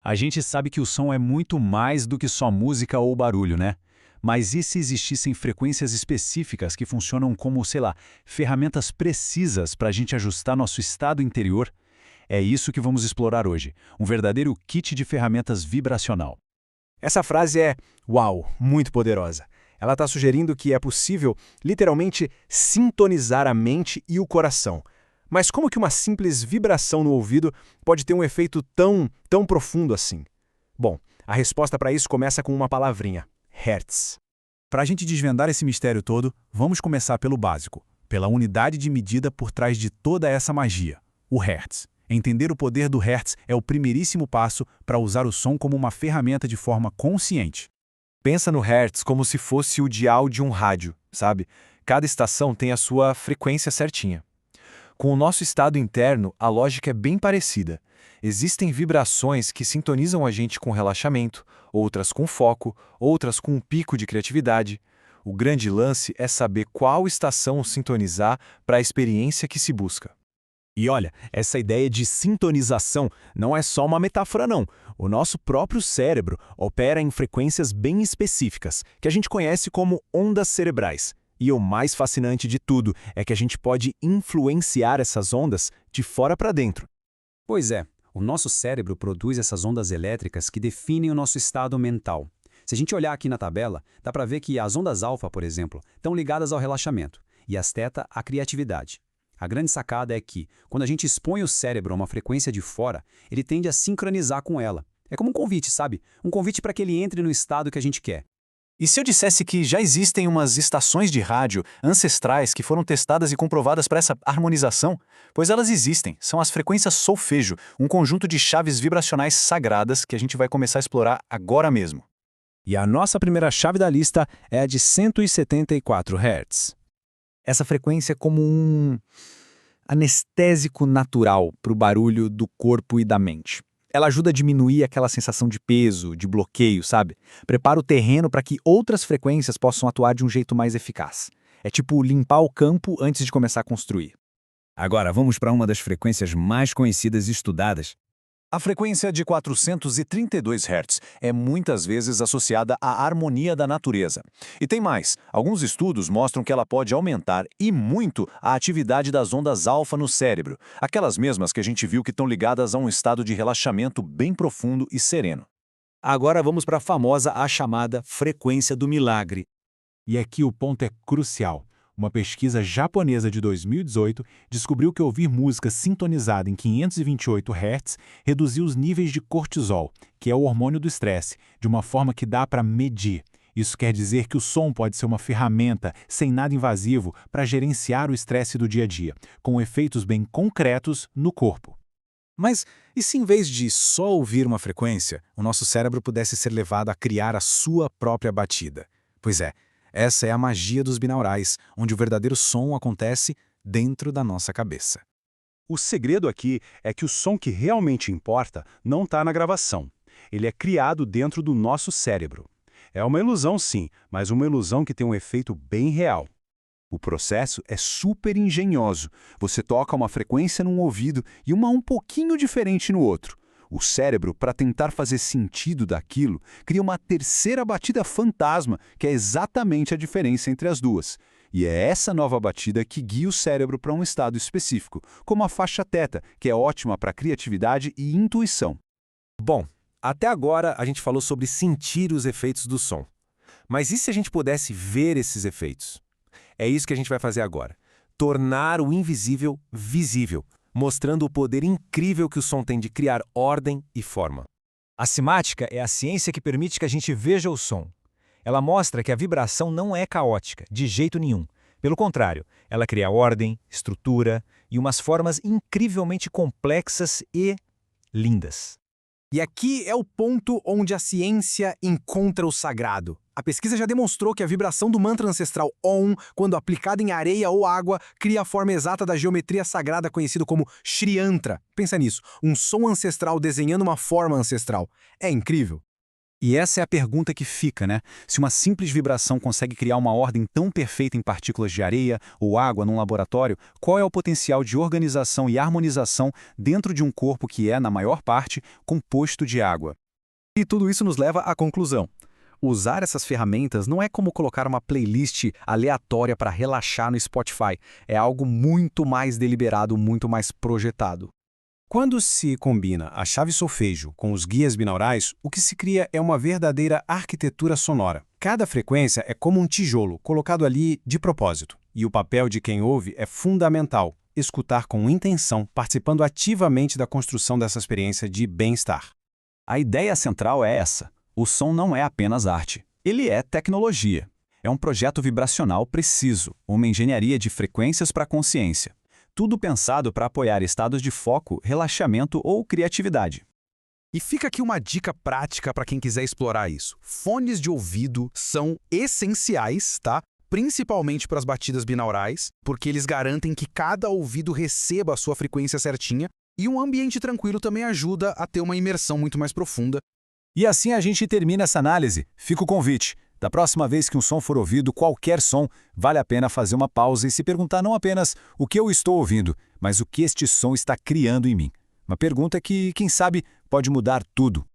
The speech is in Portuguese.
A gente sabe que o som é muito mais do que só música ou barulho, né? Mas e se existissem frequências específicas que funcionam como, sei lá, ferramentas precisas para a gente ajustar nosso estado interior? É isso que vamos explorar hoje, um verdadeiro kit de ferramentas vibracional. Essa frase é, uau, muito poderosa. Ela está sugerindo que é possível, literalmente, sintonizar a mente e o coração. Mas como que uma simples vibração no ouvido pode ter um efeito tão profundo assim? Bom, a resposta para isso começa com uma palavrinha: Hertz. Para a gente desvendar esse mistério todo, vamos começar pelo básico, pela unidade de medida por trás de toda essa magia, o Hertz. Entender o poder do Hertz é o primeiríssimo passo para usar o som como uma ferramenta de forma consciente. Pensa no Hertz como se fosse o dial de um rádio, sabe? Cada estação tem a sua frequência certinha. Com o nosso estado interno, a lógica é bem parecida. Existem vibrações que sintonizam a gente com relaxamento, outras com foco, outras com um pico de criatividade. O grande lance é saber qual estação sintonizar para a experiência que se busca. E olha, essa ideia de sintonização não é só uma metáfora não. O nosso próprio cérebro opera em frequências bem específicas, que a gente conhece como ondas cerebrais. E o mais fascinante de tudo é que a gente pode influenciar essas ondas de fora para dentro. Pois é, o nosso cérebro produz essas ondas elétricas que definem o nosso estado mental. Se a gente olhar aqui na tabela, dá para ver que as ondas alfa, por exemplo, estão ligadas ao relaxamento e as teta à criatividade. A grande sacada é que, quando a gente expõe o cérebro a uma frequência de fora, ele tende a sincronizar com ela. É como um convite, sabe? Um convite para que ele entre no estado que a gente quer. E se eu dissesse que já existem umas estações de rádio ancestrais que foram testadas e comprovadas para essa harmonização? Pois elas existem, são as frequências solfejo, um conjunto de chaves vibracionais sagradas que a gente vai começar a explorar agora mesmo. E a nossa primeira chave da lista é a de 174 Hz. Essa frequência é como um anestésico natural para o barulho do corpo e da mente. Ela ajuda a diminuir aquela sensação de peso, de bloqueio, sabe? Prepara o terreno para que outras frequências possam atuar de um jeito mais eficaz. É tipo limpar o campo antes de começar a construir. Agora vamos para uma das frequências mais conhecidas e estudadas. A frequência de 432 Hz é muitas vezes associada à harmonia da natureza. E tem mais, alguns estudos mostram que ela pode aumentar e muito a atividade das ondas alfa no cérebro, aquelas mesmas que a gente viu que estão ligadas a um estado de relaxamento bem profundo e sereno. Agora vamos para a chamada frequência do milagre. E aqui o ponto é crucial. Uma pesquisa japonesa de 2018 descobriu que ouvir música sintonizada em 528 Hz reduziu os níveis de cortisol, que é o hormônio do estresse, de uma forma que dá para medir. Isso quer dizer que o som pode ser uma ferramenta, sem nada invasivo, para gerenciar o estresse do dia a dia, com efeitos bem concretos no corpo. Mas e se em vez de só ouvir uma frequência, o nosso cérebro pudesse ser levado a criar a sua própria batida? Pois é, essa é a magia dos binaurais, onde o verdadeiro som acontece dentro da nossa cabeça. O segredo aqui é que o som que realmente importa não está na gravação. Ele é criado dentro do nosso cérebro. É uma ilusão, sim, mas uma ilusão que tem um efeito bem real. O processo é super engenhoso. Você toca uma frequência num ouvido e uma um pouquinho diferente no outro. O cérebro, para tentar fazer sentido daquilo, cria uma terceira batida fantasma, que é exatamente a diferença entre as duas. E é essa nova batida que guia o cérebro para um estado específico, como a faixa teta, que é ótima para criatividade e intuição. Bom, até agora a gente falou sobre sentir os efeitos do som. Mas e se a gente pudesse ver esses efeitos? É isso que a gente vai fazer agora. Tornar o invisível visível, mostrando o poder incrível que o som tem de criar ordem e forma. A simática é a ciência que permite que a gente veja o som. Ela mostra que a vibração não é caótica, de jeito nenhum. Pelo contrário, ela cria ordem, estrutura e umas formas incrivelmente complexas e lindas. E aqui é o ponto onde a ciência encontra o sagrado. A pesquisa já demonstrou que a vibração do mantra ancestral Om, quando aplicada em areia ou água, cria a forma exata da geometria sagrada conhecido como Shri Yantra. Pensa nisso, um som ancestral desenhando uma forma ancestral. É incrível. E essa é a pergunta que fica, né? Se uma simples vibração consegue criar uma ordem tão perfeita em partículas de areia ou água num laboratório, qual é o potencial de organização e harmonização dentro de um corpo que é, na maior parte, composto de água? E tudo isso nos leva à conclusão. Usar essas ferramentas não é como colocar uma playlist aleatória para relaxar no Spotify. É algo muito mais deliberado, muito mais projetado. Quando se combina a chave solfejo com os guias binaurais, o que se cria é uma verdadeira arquitetura sonora. Cada frequência é como um tijolo colocado ali de propósito. E o papel de quem ouve é fundamental: escutar com intenção, participando ativamente da construção dessa experiência de bem-estar. A ideia central é essa. O som não é apenas arte. Ele é tecnologia. É um projeto vibracional preciso, uma engenharia de frequências para a consciência. Tudo pensado para apoiar estados de foco, relaxamento ou criatividade. E fica aqui uma dica prática para quem quiser explorar isso. Fones de ouvido são essenciais, tá? Principalmente para as batidas binaurais, porque eles garantem que cada ouvido receba a sua frequência certinha, e um ambiente tranquilo também ajuda a ter uma imersão muito mais profunda. E assim a gente termina essa análise. Fica o convite. Da próxima vez que um som for ouvido, qualquer som, vale a pena fazer uma pausa e se perguntar não apenas o que eu estou ouvindo, mas o que este som está criando em mim. Uma pergunta que, quem sabe, pode mudar tudo.